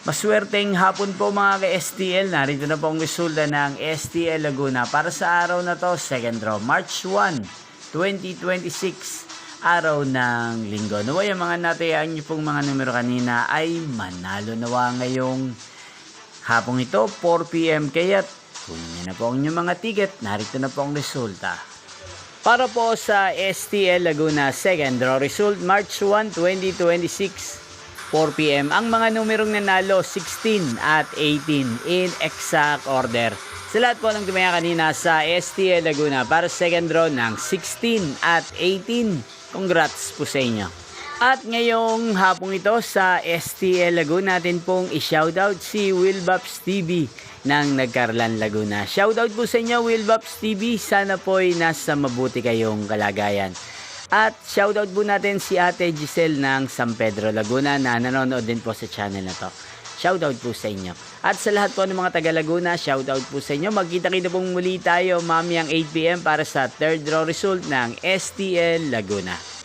Maswerteng hapon po mga ka-STL. Narito na po ang resulta ng STL Laguna para sa araw na to, second draw, March 1, 2026, araw ng linggo. Naway ang mga natayaan niyo pong mga numero kanina ay manalo nawa ngayong hapong ito, 4 PM. Kaya kunin niyo na po ang inyong mga ticket. Narito na po ang resulta. Para po sa STL Laguna second draw result, March 1, 2026, 4 PM. Ang mga numerong nanalo, 16 at 18 in exact order. Sa lahat po ng tumaya kanina sa STL Laguna para second draw ng 16 at 18. Congrats po sa inyo. At ngayong hapong ito sa STL Laguna natin pong i-shoutout si Wilbaps TV ng Nagkarlan Laguna. Shoutout po sa inyo Wilbaps TV. Sana po'y nasa mabuti kayong kalagayan. At shoutout po natin si Ate Giselle ng San Pedro Laguna na nanonood din po sa channel na to. Shoutout po sa inyo. At sa lahat po ng mga taga Laguna, shoutout po sa inyo. Magkita-kita pong muli tayo mamayang 8 PM para sa third draw result ng STL Laguna.